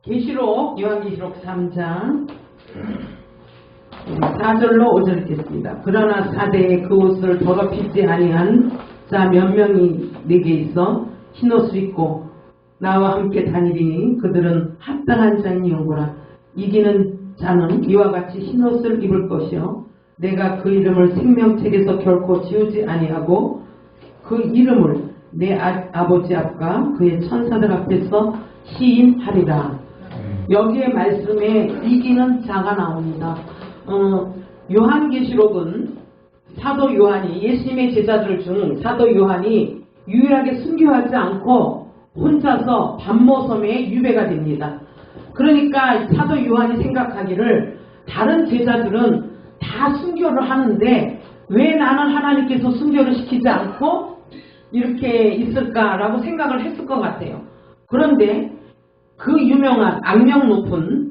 계시록 요한계시록 3장 4절로 5절 읽겠습니다. 그러나 사대에 그 옷을 더럽히지 아니한 자 몇 명이 내게 있어 흰옷을 입고 나와 함께 다니리니 그들은 합당한 자니오고라. 이기는 자는 이와 같이 흰옷을 입을 것이요 내가 그 이름을 생명책에서 결코 지우지 아니하고 그 이름을 내 아버지 앞과 그의 천사들 앞에서 시인하리라. 여기에 말씀에 이기는 자가 나옵니다. 요한계시록은 사도 요한이 예수님의 제자들 중 사도 요한이 유일하게 순교하지 않고 혼자서 밤모섬에 유배가 됩니다. 그러니까 사도 요한이 생각하기를 다른 제자들은 다 순교를 하는데 왜 나는 하나님께서 순교를 시키지 않고 이렇게 있을까라고 생각을 했을 것 같아요. 그런데 그 유명한 악명 높은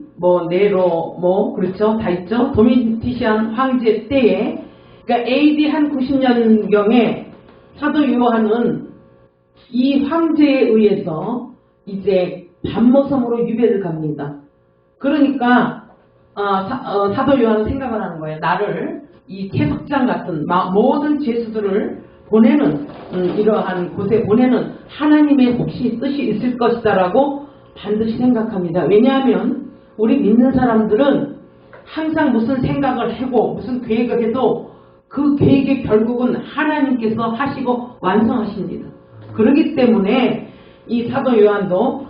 네로 그렇죠 다 있죠. 도미티시안 황제 때에 그러니까 AD 한 90년경에 사도 요한은 이 황제에 의해서 이제 밤모섬으로 유배를 갑니다. 그러니까 사도 요한은 생각을 하는 거예요. 나를 이 채석장 같은 모든 죄수들을 보내는 이러한 곳에 보내는 하나님의 혹시 뜻이 있을 것이다라고 반드시 생각합니다. 왜냐하면 우리 믿는 사람들은 항상 무슨 생각을 하고 무슨 계획을 해도 그 계획의 결국은 하나님께서 하시고 완성하십니다. 그렇기 때문에 이 사도 요한도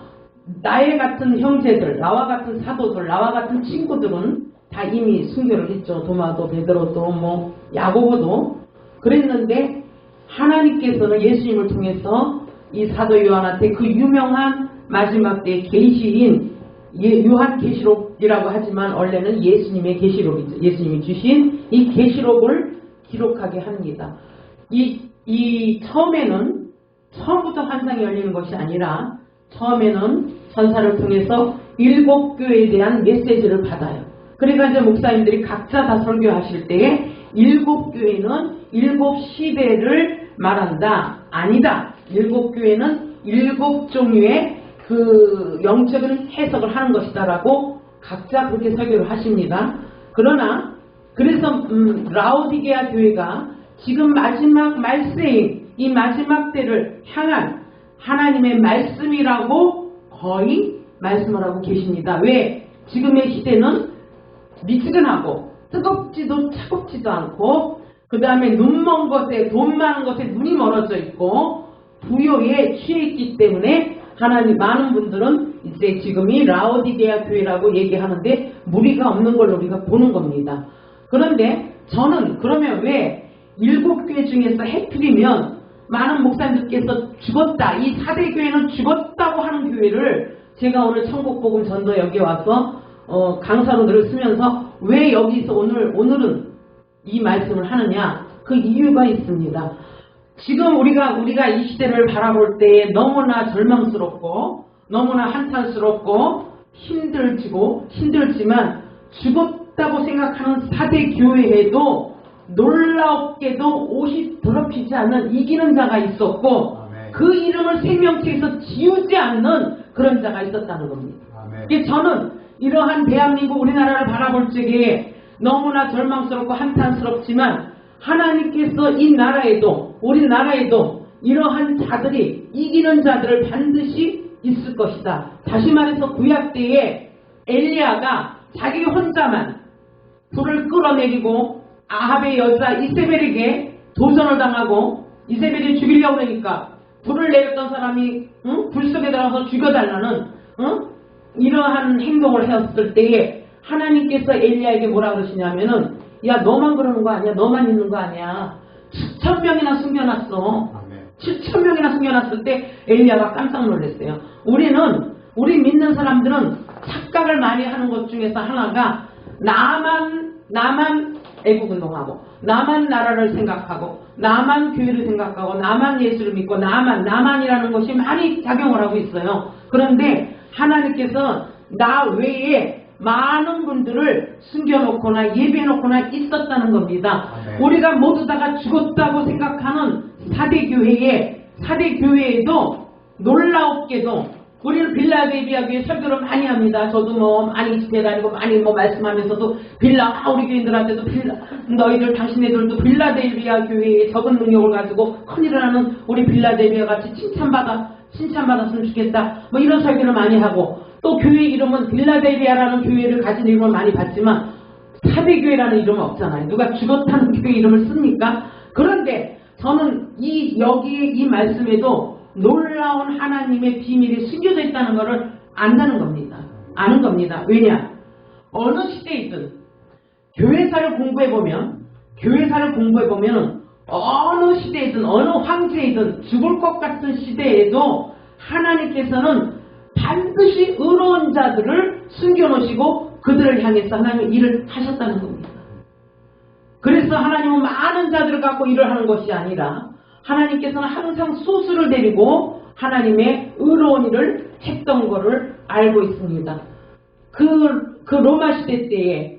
나의 같은 형제들, 나와 같은 사도들, 나와 같은 친구들은 다 이미 순교를 했죠. 도마도, 베드로도, 야고보도 그랬는데 하나님께서는 예수님을 통해서 이 사도 요한한테 그 유명한 마지막 때의 계시인 요한계시록이라고 하지만 원래는 예수님의 계시록이죠. 예수님이 주신 이 계시록을 기록하게 합니다. 처음부터 환상이 열리는 것이 아니라 처음에는 전사를 통해서 7교회에 대한 메시지를 받아요. 그러니까 이제 목사님들이 각자 다 설교하실 때에 7교회는 7시대를 말한다. 아니다. 7교회는 7종류의 그 영적인 해석을 하는 것이다라고 각자 그렇게 설교를 하십니다. 그래서 라오디게아 교회가 지금 마지막 말세인 이 마지막 때를 향한 하나님의 말씀이라고 거의 말씀을 하고 계십니다. 왜? 지금의 시대는 미지근하고 뜨겁지도 차갑지도 않고 그 다음에 눈 먼 것에 돈 많은 것에 눈이 멀어져 있고 부요에 취해 있기 때문에 많은 분들은 이제 지금이 라오디게아 교회라고 얘기하는데 무리가 없는 걸 우리가 보는 겁니다. 그런데 저는 그러면 왜 7교회 중에서 해필이면 많은 목사님들께서 죽었다. 이 4대 교회는 죽었다고 하는 교회를 제가 오늘 천국복음 전도 여기 와서 강사로 늘 쓰면서 왜 여기서 오늘은 이 말씀을 하느냐. 그 이유가 있습니다. 지금 우리가 이 시대를 바라볼 때에 너무나 절망스럽고 너무나 한탄스럽고 힘들지만 죽었다고 생각하는 4대 교회에도 놀랍게도 옷이 더럽히지 않는 이기는 자가 있었고 아멘. 그 이름을 생명책에서 지우지 않는 그런 자가 있었다는 겁니다. 저는 이러한 대한민국 우리나라를 바라볼 적에 너무나 절망스럽고 한탄스럽지만 하나님께서 이 나라에도 우리나라에도 이러한 자들이 이기는 자들을 반드시 있을 것이다. 다시 말해서 구약 때에 엘리야가 자기 혼자만 불을 끌어내리고 아합의 여자 이세벨에게 도전을 당하고 이세벨이 죽이려고 그러니까 불을 내렸던 사람이 불 속에 들어가서 죽여달라는 이러한 행동을 해왔을 때에 하나님께서 엘리야에게 뭐라 그러시냐면은 야 너만 그러는 거 아니야? 너만 있는 거 아니야? 7,000명이나 숨겨놨어. 7,000명이나 숨겨놨을 때 엘리야가 깜짝 놀랐어요. 우리 믿는 사람들은 착각을 많이 하는 것 중에서 하나가 나만 애국운동하고 나만 나라를 생각하고 나만 교회를 생각하고 나만 예수를 믿고 나만이라는 것이 많이 작용을 하고 있어요. 그런데 하나님께서 나 외에 많은 분들을 숨겨놓거나 예배해놓거나 있었다는 겁니다. 아멘. 우리가 모두 다가 죽었다고 생각하는 4대 교회에도 놀라웠게도 우리는 빌라델비아 교회 설교를 많이 합니다. 저도 뭐 많이 집회 다니고 많이 뭐 말씀하면서도 우리 교인들한테도 너희들 당신네들도 빌라델비아 교회의 적은 능력을 가지고 큰일을 하는 우리 빌라델비아 같이 칭찬받았으면 좋겠다. 뭐 이런 설교를 많이 하고, 또 교회 이름은 빌라델비아라는 교회를 가진 이름을 많이 봤지만 사대교회라는 이름은 없잖아요. 누가 죽었다는 교회 이름을 씁니까? 그런데 저는 여기에 이 말씀에도 놀라운 하나님의 비밀이 숨겨져 있다는 것을 아는 겁니다. 왜냐? 어느 시대이든 교회사를 공부해보면 어느 시대이든 어느 황제이든 죽을 것 같은 시대에도 하나님께서는 반드시 의로운 자들을 숨겨놓으시고 그들을 향해서 하나님의 일을 하셨다는 겁니다. 그래서 하나님은 많은 자들을 갖고 일을 하는 것이 아니라 하나님께서는 항상 소수를 데리고 하나님의 의로운 일을 했던 것을 알고 있습니다. 그 로마 시대 때에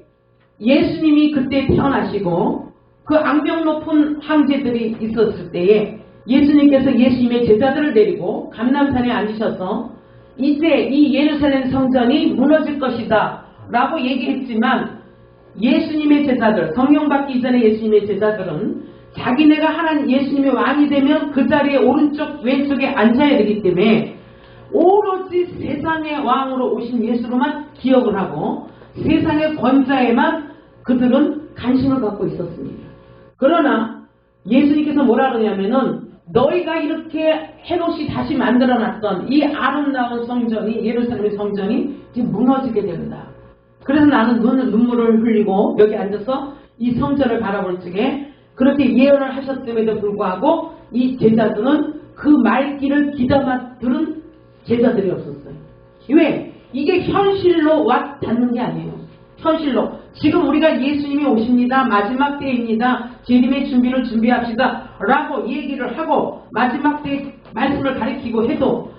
예수님이 그때 태어나시고 그 악명 높은 황제들이 있었을 때에 예수님께서 예수님의 제자들을 데리고 감람산에 앉으셔서 이제 이 예루살렘 성전이 무너질 것이다 라고 얘기했지만, 예수님의 제자들, 성령 받기 이전에 예수님의 제자들은 자기네가 예수님의 왕이 되면 그 자리에 오른쪽 왼쪽에 앉아야 되기 때문에 오로지 세상의 왕으로 오신 예수로만 기억을 하고 세상의 권자에만 그들은 관심을 갖고 있었습니다. 그러나 예수님께서 뭐라 그러냐면은 너희가 이렇게 헤롯이 다시 만들어놨던 이 아름다운 성전이, 예루살렘의 성전이 지금 무너지게 된다. 그래서 나는 눈물을 흘리고 여기 앉아서 이 성전을 바라볼 적에 그렇게 예언을 하셨음에도 불구하고 이 제자들은 그 말귀를 귀담아 들은 제자들이 없었어요. 왜? 이게 현실로 와 닿는 게 아니에요. 현실로. 지금 우리가 예수님이 오십니다. 마지막 때입니다. 재림의 준비를 준비합시다. 라고 얘기를 하고 마지막 때 말씀을 가리키고 해도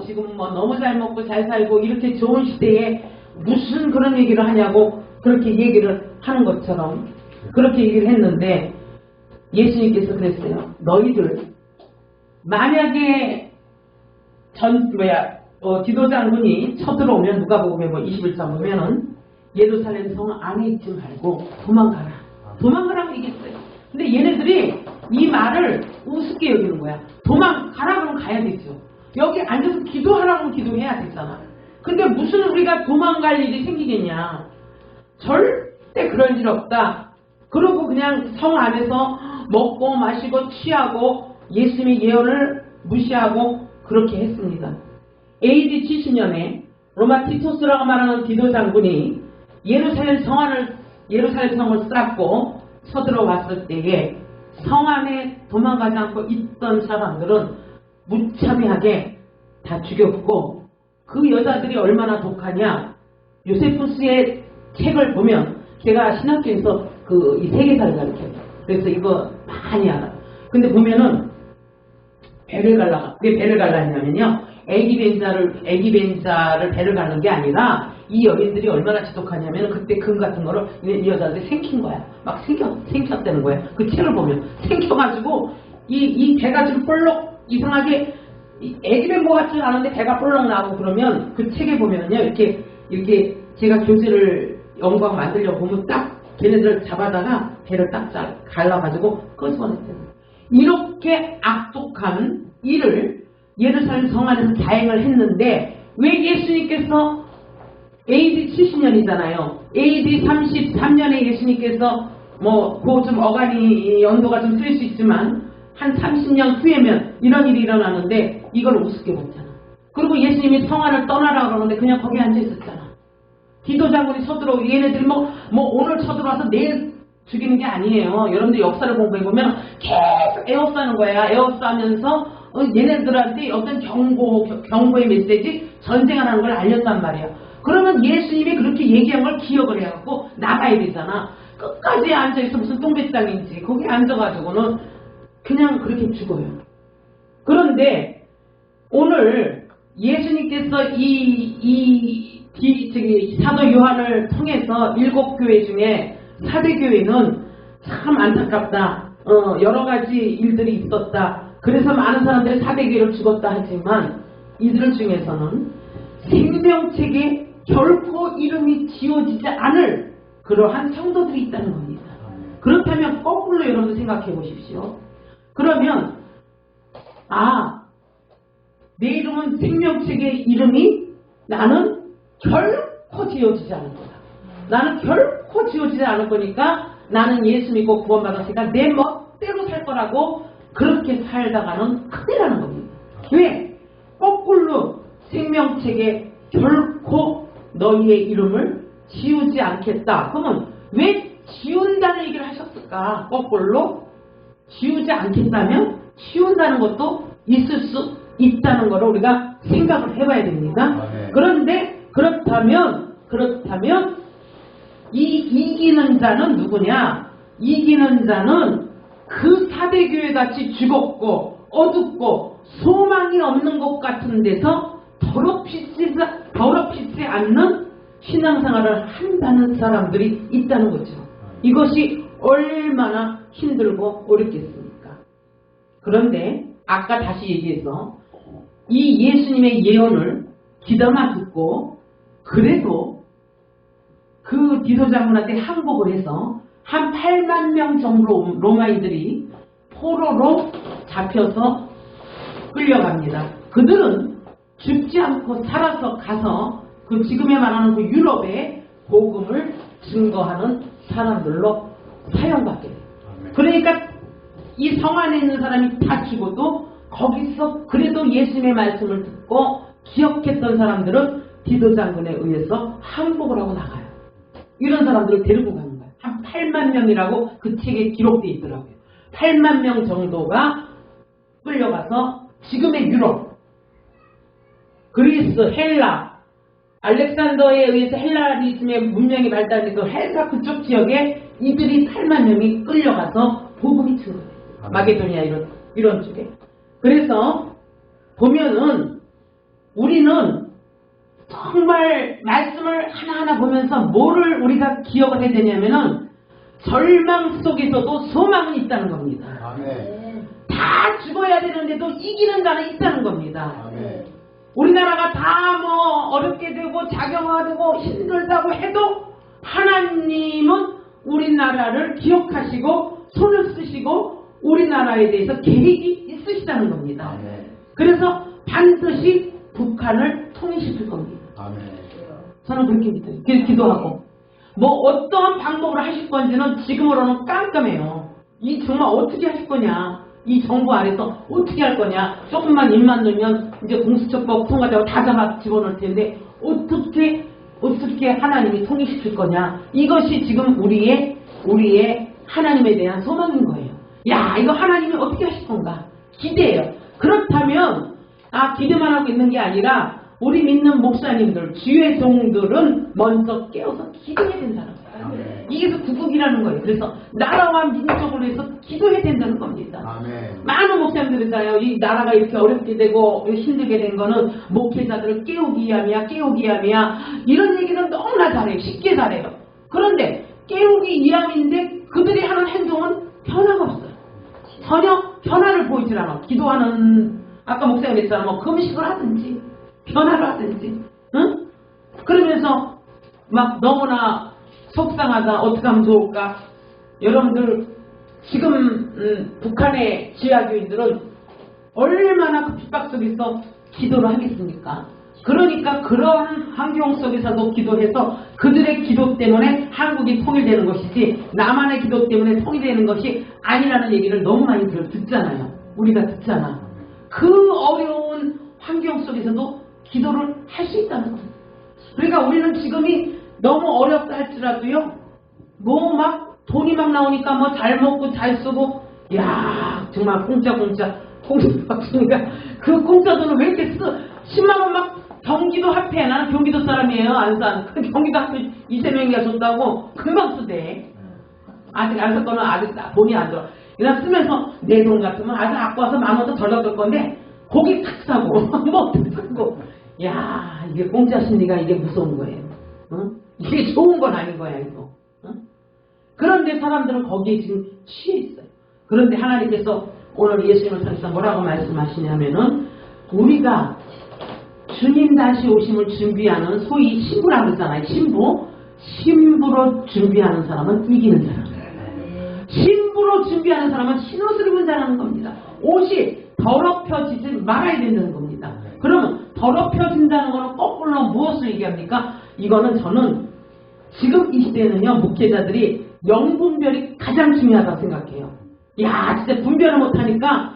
지금 뭐 너무 잘 먹고 잘 살고 이렇게 좋은 시대에 무슨 그런 얘기를 하냐고 그렇게 얘기를 하는 것처럼 그렇게 얘기를 했는데, 예수님께서 그랬어요. 너희들 만약에 디도장군이 쳐들어오면 누가복음 21장 보면은 예루살렘 성 안에 있지 말고 도망가라고 얘기했어요. 근데 얘네들이 이 말을 우습게 여기는 거야. 도망가라 그러면 가야 되죠. 여기 앉아서 기도하라고 하면 기도해야 되잖아. 근데 무슨 우리가 도망갈 일이 생기겠냐. 절대 그런 일 없다. 그러고 그냥 성 안에서 먹고 마시고 취하고 예수님의 예언을 무시하고 그렇게 했습니다. AD 70년에 로마 티토스라고 말하는 디도 장군이 예루살렘 성을 쌓고 쳐들어왔을 때에 성 안에 도망가지 않고 있던 사람들은 무참하게 다 죽였고, 그 여자들이 얼마나 독하냐. 요세푸스의 책을 보면, 제가 신학교에서 이 세계사를 가르쳐요. 그래서 이거 많이 알아요. 근데 보면은 왜 배를 갈라 했냐면요, 애기 벤자를 배를 가는 게 아니라 이 여인들이 얼마나 지독하냐면 그때 금 같은 거를 이 여자들이 생긴 거야. 막 생겼다는 거야. 그 책을 보면 생겨가지고 이 배가 지금 볼록 이상하게 애기 뱀모 같지 않은데 배가 볼록 나오고, 그러면 그 책에 보면요 이렇게 제가 교재를 연구하고 만들려고 보면 딱 걔네들을 잡아다가 배를 딱 갈라가지고 끄집어냈대요. 이렇게 악독한 일을 예루살렘 성 안에서 자행을 했는데, 왜 예수님께서 AD 70년이잖아요. AD 33년에 예수님께서 좀 어간이 연도가 좀 틀릴 수 있지만 한 30년 후에면 이런 일이 일어나는데 이걸 우습게 봤잖아. 그리고 예수님이 성 안을 떠나라 그러는데 그냥 거기 앉아 있었잖아. 디도 장군이 쳐들어오고, 얘네들이 오늘 쳐들어와서 내일 죽이는 게 아니에요. 여러분들 역사를 공부해보면 계속 에워싸는 거야. 에워싸면서 얘네들한테 어떤 경고의 메시지, 전쟁하는 걸 알렸단 말이야. 그러면 예수님이 그렇게 얘기한 걸 기억을 해갖고 나가야 되잖아. 끝까지 앉아있어. 무슨 똥배짱인지 거기 앉아가지고는 그냥 그렇게 죽어요. 그런데 오늘 예수님께서 이 사도 요한을 통해서 7교회 중에 사대교회는 참 안타깝다. 여러 가지 일들이 있었다. 그래서 많은 사람들이 사대교회를 죽었다 하지만 이들 중에서는 생명책에 결코 이름이 지워지지 않을 그러한 성도들이 있다는 겁니다. 그렇다면 거꾸로 여러분들 생각해 보십시오. 그러면 내 이름은 생명책에 이름이 나는 결코 지워지지 않을 거다. 나는 결코 지워지지 않을 거니까 나는 예수 믿고 구원받았으니까 내 멋대로 살 거라고 그렇게 살다가는 큰일 나는 겁니다. 왜? 거꾸로 생명책에 결코 너희의 이름을 지우지 않겠다. 그러면 왜 지운다는 얘기를 하셨을까? 거꾸로 지우지 않겠다면 지운다는 것도 있을 수 있다는 것을 우리가 생각을 해봐야 됩니다. 그런데 그렇다면 이기는 자는 누구냐? 이기는 자는 그 사대교회 같이 죽었고 어둡고 소망이 없는 것 같은 데서 더럽히지 않는 신앙생활을 한다는 사람들이 있다는 거죠. 이것이 얼마나 힘들고 어렵겠습니까? 그런데 아까 다시 얘기해서 이 예수님의 예언을 귀담아 듣고 그래도 그 디도자분한테 항복을 해서 한 8만 명 정도 로마인들이 포로로 잡혀서 끌려갑니다. 그들은 죽지 않고 살아서 가서 그 지금에 말하는 그 유럽의 복음을 증거하는 사람들로 사용받게 돼요. 그러니까 이 성 안에 있는 사람이 다 죽어도 거기서 그래도 예수님의 말씀을 듣고 기억했던 사람들은 디도 장군에 의해서 항복을 하고 나가요. 이런 사람들을 데리고 가는 거예요. 한 8만 명이라고 그 책에 기록되어 있더라고요. 8만 명 정도가 끌려가서 지금의 유럽, 그리스, 헬라, 알렉산더에 의해서 헬라리즘의 문명이 발달된 그 헬라 그쪽 지역에 이들이 8만 명이 끌려가서 복음이 증거돼요. 마게도니아 이런 쪽에. 그래서 보면은 우리는 정말 말씀을 하나하나 보면서 뭐를 우리가 기억을 해야 되냐면은 절망 속에서도 소망은 있다는 겁니다. 아멘. 다 죽어야 되는데도 이기는 자는 있다는 겁니다. 아멘. 우리나라가 다 뭐 어렵게 되고 자경화되고 힘들다고 해도 하나님은 우리나라를 기억하시고 손을 쓰시고 우리나라에 대해서 계획이 있으시다는 겁니다. 아멘. 그래서 반드시 북한을 통일시킬 겁니다. 아멘. 저는 그렇게 믿어요. 기도하고 뭐 어떠한 방법으로 하실 건지는 지금으로는 깜깜해요. 이 정말 어떻게 하실 거냐, 이 정부 아래서 어떻게 할 거냐, 조금만 입만 넣으면 이제 공수처법 통과되고 다 잡아 집어넣을 텐데 어떻게 하나님이 통일시킬 거냐, 이것이 지금 우리의 하나님에 대한 소망인 거예요. 야, 이거 하나님이 어떻게 하실 건가 기대해요. 그렇다면 기대만 하고 있는 게 아니라 우리 믿는 목사님들, 주의 종들은 먼저 깨어서 기도해야 된다는 거예요. 이게 구국이라는 거예요. 그래서 나라와 민족을 위해서 기도해야 된다는 겁니다. 아멘. 많은 목사님들이잖아요. 이 나라가 이렇게 어렵게 되고 힘들게 된 거는 목회자들을 깨우기 위함이야. 이런 얘기는 너무나 잘해요. 쉽게 잘해요. 그런데 깨우기 위함인데 그들이 하는 행동은 변화가 없어요. 전혀 변화를 보이질 않아. 기도하는, 아까 목사님 했잖아. 뭐 금식을 하든지 변화를 하든지, 응? 그러면서 막 너무나 속상하다, 어떻게 하면 좋을까. 여러분들 지금 북한의 지하교인들은 얼마나 그 핍박 속에서 기도를 하겠습니까? 그러니까 그런 환경 속에서도 기도해서 그들의 기도 때문에 한국이 통일되는 것이지 남한의 기도 때문에 통일되는 것이 아니라는 얘기를 너무 많이 듣잖아요. 우리가 듣잖아. 그 어려운 환경 속에서도 기도를 할 수 있다는 겁니다. 그러니까 우리는 지금이 너무 어렵다 할지라도요, 뭐 막 돈이 막 나오니까 뭐 잘 먹고 잘 쓰고, 야 정말 공짜 받으니까 그 공짜 돈을 왜 이렇게 10만 원 막 경기도 화폐, 나는 경기도 사람이에요. 안산. 그 경기도 화폐 2~3명이가 줬다고 금방 쓰대. 아직 안 샀거나 아직 돈이 안 들어. 그냥 쓰면서 내 돈 같으면 아직 갖고 와서 10,000원 더 덜 줄 건데 고기 탁 사고 뭐 탁 사고. 야, 이게 공짜 심리가 이게 무서운 거예요. 응? 이게 좋은 건 아닌 거야 이거. 응? 그런데 사람들은 거기에 지금 취해 있어요. 그런데 하나님께서 오늘 예수님을 통해서 뭐라고 말씀하시냐면은 우리가 주님 다시 오심을 준비하는 소위 신부라고 그러잖아요. 신부로 준비하는 사람은 이기는 사람. 신부로 준비하는 사람은 흰옷을 입은 자라는 겁니다. 옷이 더럽혀지지 말아야 된다는 겁니다. 그러면 더럽혀진다는 것은 거꾸로 무엇을 얘기합니까? 이거는 저는 지금 이 시대에는요, 목회자들이 영분별이 가장 중요하다고 생각해요. 야, 진짜 분별을 못하니까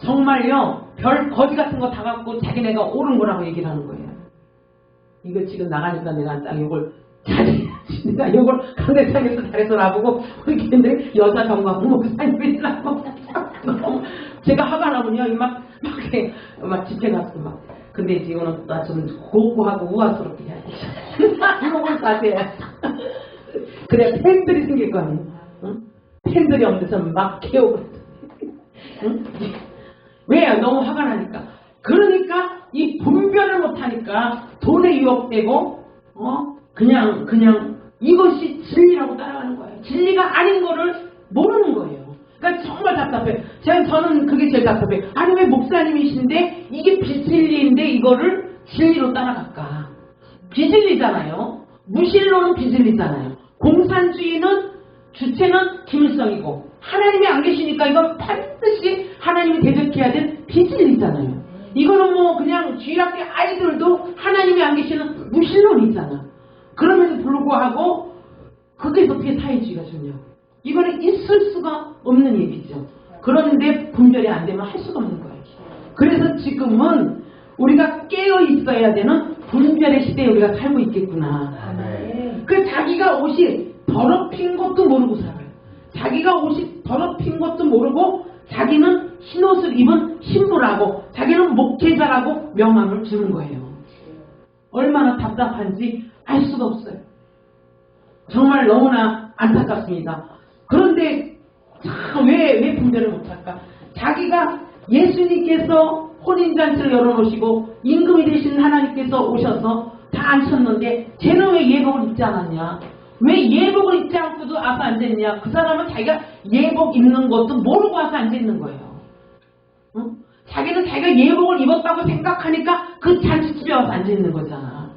정말요, 별 거지 같은 거 다 갖고 자기네가 옳은 거라고 얘기를 하는 거예요. 이거 지금 나가니까 내가 딱 이걸 내가 이걸 강대상에서 잘해서 나보고 우리 걔네들이 여자 경과 목사님이라고 제가 화가 나면요 막 집회 가서 막 근데 이거는 나 좀 고고하고 우아스럽게 해야지 이거를 다시 해야지 그래 팬들이 생길 거 아니에요. 응? 팬들이 없는데서 막 깨우고 응? 왜? 너무 화가 나니까. 그러니까 이 분별을 못하니까 돈에 유혹되고 그냥 이것이 진리라고 따라가는 거예요. 진리가 아닌 거를 모르는 거예요. 그러니까 정말 답답해요. 저는 그게 제일 답답해요. 아니 왜 목사님이신데 이게 비진리인데 이거를 진리로 따라갈까? 비진리잖아요. 무신론은 비진리잖아요. 공산주의는 주체는 김일성이고 하나님이 안 계시니까 이건 반드시 하나님이 대적해야 될 비진리잖아요. 이거는 뭐 그냥 주일학교 아이들도 하나님이 안 계시는 무신론이잖아. 그럼에도 불구하고 거기에서 어떻게 사회주의가 중요하고 이거는 있을 수가 없는 얘기죠. 그런데 분별이 안 되면 할 수가 없는 거예요. 그래서 지금은 우리가 깨어 있어야 되는 분별의 시대에 우리가 살고 있겠구나. 그 자기가 옷이 더럽힌 것도 모르고 살아요. 자기가 옷이 더럽힌 것도 모르고 자기는 흰옷을 입은 신부라고 자기는 목회자라고 명함을 주는 거예요. 얼마나 답답한지 알 수가 없어요. 정말 너무나 안타깝습니다. 그런데 왜 분별을 못할까? 자기가 예수님께서 혼인잔치를 열어놓으시고 임금이 되신 하나님께서 오셔서 다 앉혔는데 쟤는 왜 예복을 입지 않았냐? 왜 예복을 입지 않고도 와서 앉아있냐? 그 사람은 자기가 예복 입는 것도 모르고 와서 앉아있는 거예요. 응? 자기는 자기가 예복을 입었다고 생각하니까 그 잔치집에 와서 앉아있는 거잖아.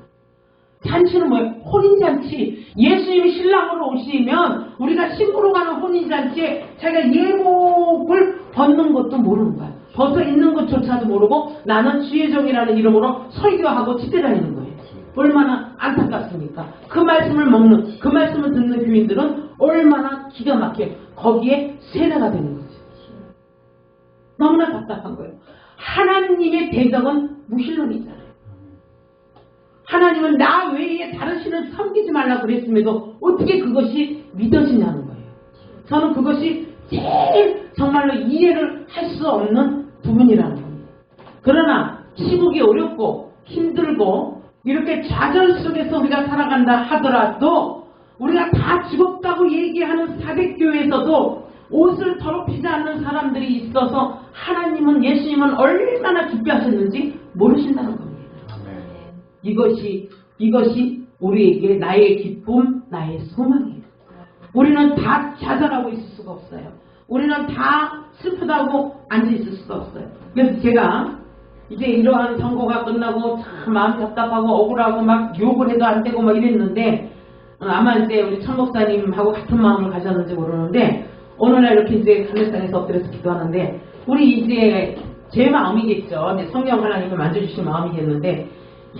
잔치는 뭐예요? 혼인잔치. 예수님이 신랑으로 오시면 우리가 신부로 가는 혼인잔치에 자기가 예복을 벗는 것도 모르는 거야. 벗어 있는 것조차도 모르고 나는 주의 종이라는 이름으로 설교하고 집회 다니는 거예요. 얼마나 안타깝습니까? 그 말씀을 먹는, 그 말씀을 듣는 교인들은 얼마나 기가 막혀 거기에 세례가 되는 거죠. 너무나 답답한 거예요. 하나님의 대적은 무신론이잖아요. 하나님은 나 외에 다른 신을 섬기지 말라고 그랬음에도 어떻게 그것이 믿어지냐는 거예요. 저는 그것이 제일 정말로 이해를 할 수 없는 부분이라는 겁니다. 그러나 시국이 어렵고 힘들고 이렇게 좌절 속에서 우리가 살아간다 하더라도 우리가 다 죽었다고 얘기하는 사백교회에서도 옷을 더럽히지 않는 사람들이 있어서 하나님은 예수님은 얼마나 기뻐하셨는지 모르신다는 겁니다. 이것이 우리에게 나의 기쁨, 나의 소망이에요. 우리는 다 좌절하고 있을 수가 없어요. 우리는 다 슬프다고 앉아있을 수가 없어요. 그래서 제가 이제 이러한 선거가 끝나고 참 마음 답답하고 억울하고 막 욕을 해도 안 되고 막 이랬는데 아마 이제 우리 천 목사님하고 같은 마음을 가졌는지 모르는데 오늘날 이렇게 이제 강대상에서 엎드려서 기도하는데 우리 이제 제 마음이겠죠. 성령 하나님을 만져주신 마음이겠는데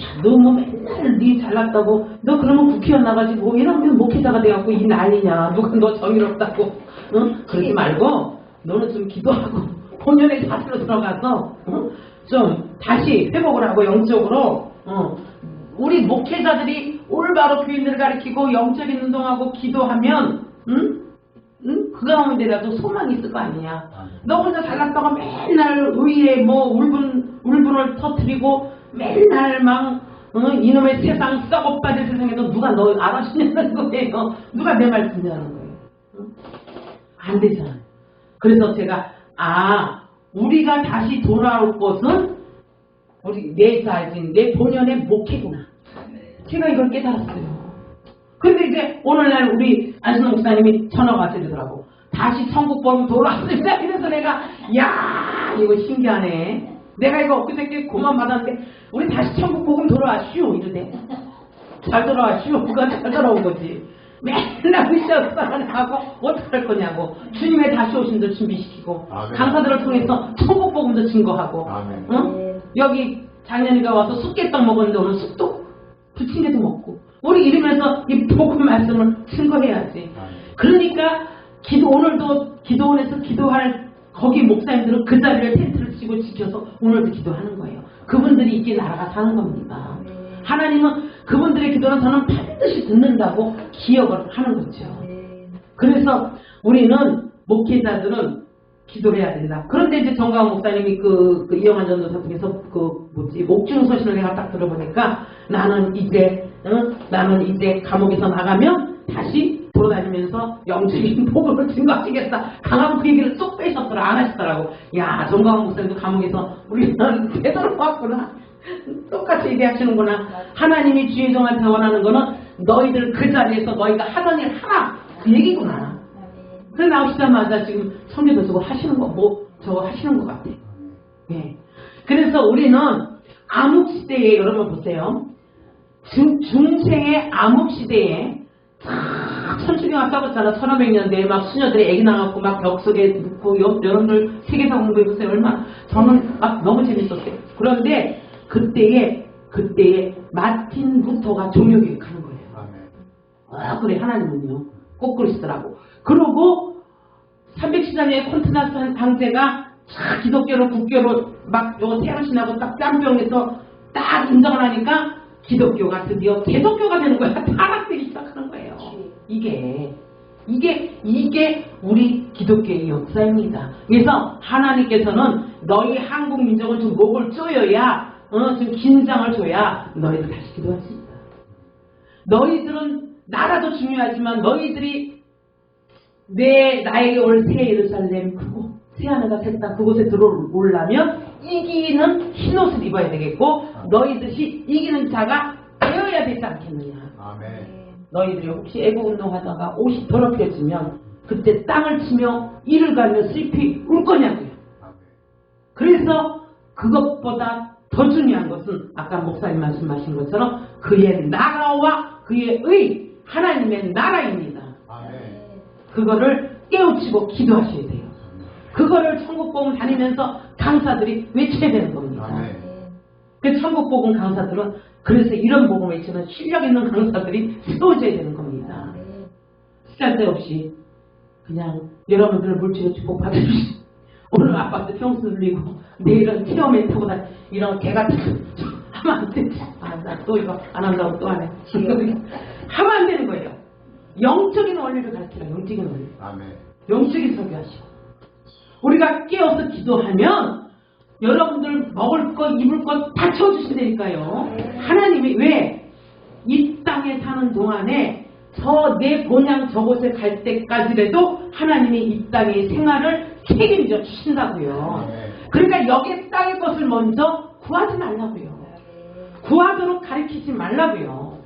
야, 너 뭐 맨날 네 잘났다고 너 그러면 국회의원 나가지고 이러면 목회자가 돼갖고 이 난리냐 누가 너 정의롭다고 응? 그러지 말고 너는 좀 기도하고 본연의 자세로 들어가서 응? 좀 다시 회복을 하고 영적으로 우리 목회자들이 올바로 교인들을 가르치고 영적인 운동하고 기도하면 그 가운데라도 소망이 있을 거 아니냐. 너 혼자 잘났다가 맨날 의에 뭐 울분을 터뜨리고 맨날 막 이놈의 세상 썩어빠진 세상에도 누가 너 알아주냐는 거예요. 누가 내 말 듣냐는 거예요. 안 되잖아요. 그래서 제가 우리가 다시 돌아올 것은 우리 내 본연의 목회구나. 제가 이걸 깨달았어요. 근데 이제 오늘날 우리 안순호 목사님이 전화가 왔더라고. 다시 천국 보면 돌아왔습니다. 그래서 내가 야 이거 신기하네. 내가 이거 엊그저께 고만 받았는데 우리 다시 천국 복음 돌아와슈 이러대. 잘 돌아와슈. 그건 잘 돌아온 거지. 맨날 으쌰으쌰 하고 어떡할 거냐고. 주님의 다시 오심도 준비시키고 아멘. 강사들을 통해서 천국 복음도 증거하고 아멘. 응? 여기 작년이가 와서 쑥개떡 먹었는데 오늘 쑥도 부침개도 먹고 우리 이러면서 이 복음 말씀을 증거해야지. 그러니까 오늘도 기도원에서 기도할 거기 목사님들은 그 자리를 텐트를 치고 지켜서 오늘도 기도하는 거예요. 그분들이 있게 나라가 사는 겁니다. 하나님은 그분들의 기도는 저는 반드시 듣는다고 기억을 하는 거죠. 그래서 우리는 목회자들은 기도를 해야 된다. 그런데 이제 정가원 목사님이 이영환 전도사 통해서 목중소신을 내가 딱 들어보니까 나는 이제 감옥에서 나가면 다시 돌아다니면서 영적인 복음을 증거하시겠다. 강하고 그 얘기를 쏙 빼셨더라. 안 하시더라고. 야, 정가원 목사님도 감옥에서 우리는 되돌아왔구나. 똑같이 얘기하시는구나. 하나님이 주의 종한테 원하는 거는 너희들 그 자리에서 너희가 하던 일 하라. 그 얘기구나. 그래 나오시자마자 지금 성경도 저거 하시는 것 같아. 예. 그래서 우리는 암흑시대에 여러분 보세요. 중생의 암흑시대에 천주경 아까 봤잖아. 1500년대에 막 수녀들이 애기 낳았고 막 벽 속에 눕고 여러분들 세계사 공부해보세요. 얼마나 저는 막 너무 재밌었어요. 그런데 그때에 마틴 루터가 종교개혁 하는 거예요. 그래 하나님은요. 꼭 그러시더라고. 그러고 310년에 콘트란스 황제가 기독교로 국교로 막 요거 태양신하고 딱 짬병에서 딱 인정을 하니까 기독교가 드디어 개독교가 되는 거야. 타락되기 시작하는 거예요. 이게 우리 기독교의 역사입니다. 그래서 하나님께서는 너희 한국 민족은 좀 목을 조여야 좀 긴장을 줘야 너희들 다시 기도할 수 있다. 너희들은 나라도 중요하지만 너희들이 나에게 올 새 예루살렘 그곳 새하늘과 새 땅 그곳에 들어오려면 이기는 흰옷을 입어야 되겠고 너희들이 이기는 자가 되어야 되지 않겠느냐. 아멘. 너희들이 혹시 애국운동하다가 옷이 더럽혀지면 그때 땅을 치며 이를 갈며 슬피 울 거냐고요. 그래서 그것보다 더 중요한 것은 아까 목사님 말씀하신 것처럼 그의 나라와 그의 의 하나님의 나라입니다. 그거를 깨우치고 기도하셔야 돼요. 그거를 천국복음 다니면서 강사들이 외쳐야 되는 겁니다. 그 천국복음 강사들은 그래서 이런 복음을 외치는 실력 있는 강사들이 세워져야 되는 겁니다. 쓸데없이 그냥 여러분들은 물질의 축복 받으시 오늘 아파트 평수 늘리고 내일은 티어맨 타고 이런 개가 하면 안 되지. 나 또 이거 안 한다고 또 하네. 하면 안 되는 거예요. 영적인 원리를 가르치라. 영적인 원리. 영적인 설교하시고 우리가 깨어서 기도하면 여러분들 먹을 것 입을 것 다 채워주신다니까요. 하나님이 왜 이 땅에 사는 동안에 내 본향 저곳에 갈 때까지라도 하나님이 이 땅의 생활을 책임져 주신다고요. 그러니까 여기 땅의 것을 먼저 구하지 말라고요. 구하도록 가르치지 말라고요.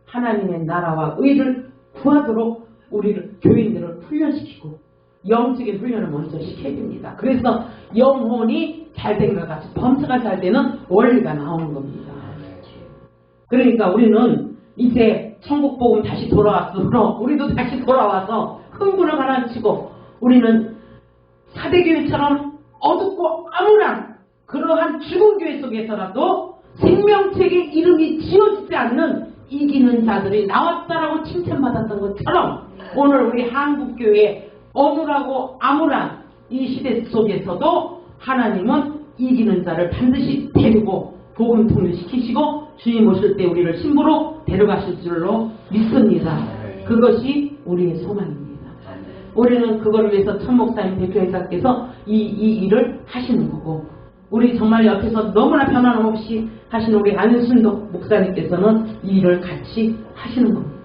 하나님의 나라와 의를 구하도록 우리를 교인들을 훈련시키고 영적인 훈련을 먼저 시켜야 됩니다. 그래서 영혼이 잘 된 것 같이 범사가 잘 되는 원리가 나오는 겁니다. 그러니까 우리는 이제 천국복음 다시 돌아왔으므로 우리도 다시 돌아와서 흥분을 가라앉히고 우리는 사대교회처럼 어둡고 암울한 그러한 죽은 교회 속에서라도 생명책의 이름이 지어지지 않는 이기는 자들이 나왔다라고 칭찬받았던 것처럼 오늘 우리 한국교회의 어눌하고 암울한 이 시대 속에서도 하나님은 이기는 자를 반드시 데리고 복음 통일시키시고 주님 오실 때 우리를 신부로 데려가실 줄로 믿습니다. 그것이 우리의 소망입니다. 우리는 그거를 위해서 천목사님 대표이사께서 이 일을 하시는 거고 우리 정말 옆에서 너무나 변함없이 하시는 우리 안순덕 목사님께서는 이 일을 같이 하시는 겁니다.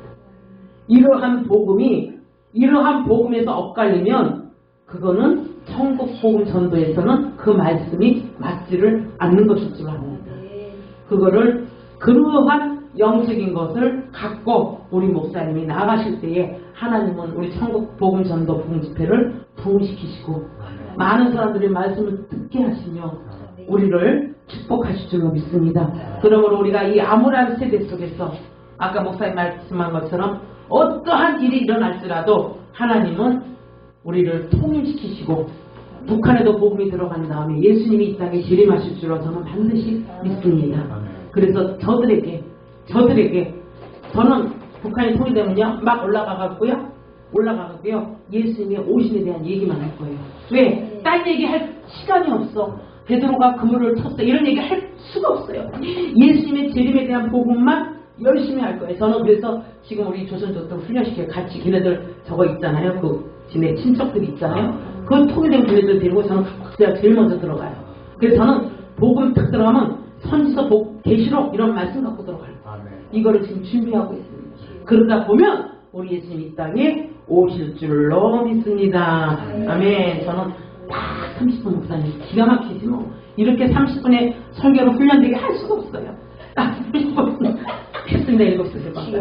이러한 복음에서 엇갈리면 그거는 천국 복음 전도에서는 그 말씀이 맞지를 않는 것일 줄 압니다. 그거를 그러한 영적인 것을 갖고 우리 목사님이 나가실 때에 하나님은 우리 천국 복음 전도 부흥 집회를 부흥시키시고 많은 사람들이 말씀을 듣게 하시며 우리를 축복하실 줄로 믿습니다. 그러므로 우리가 이 암울한 세대 속에서 아까 목사님 말씀한 것처럼 어떠한 일이 일어날지라도 하나님은 우리를 통일시키시고 북한에도 복음이 들어간 다음에 예수님이 이 땅에 재림하실 줄로 저는 반드시 믿습니다. 그래서 저들에게 저는 북한이 통일되면요 막 올라가고요 예수님의 오심에 대한 얘기만 할 거예요. 왜? 딴 얘기할 시간이 없어. 베드로가 그물을 쳤어 이런 얘기 할 수가 없어요. 예수님의 재림에 대한 복음만 열심히 할 거예요. 저는 그래서 지금 우리 조선족들 훈련시켜요. 같이 걔네들 저거 있잖아요. 그 지네 친척들이 있잖아요. 그 통일된 걔네들 데리고 저는 제가 제일 먼저 들어가요. 그래서 저는 복음 딱 들어가면 선지서 계시록 이런 말씀 갖고 들어가요. 이거를 지금 준비하고 있습니다. 그러다 보면 우리 예수님 이 땅에 오실 줄로 믿습니다. 아멘. 저는 딱 30분 목사님 기가 막히지 뭐. 이렇게 30분의 설교로 훈련되게 할 수가 없어요. 딱 30분 했습니다. 7시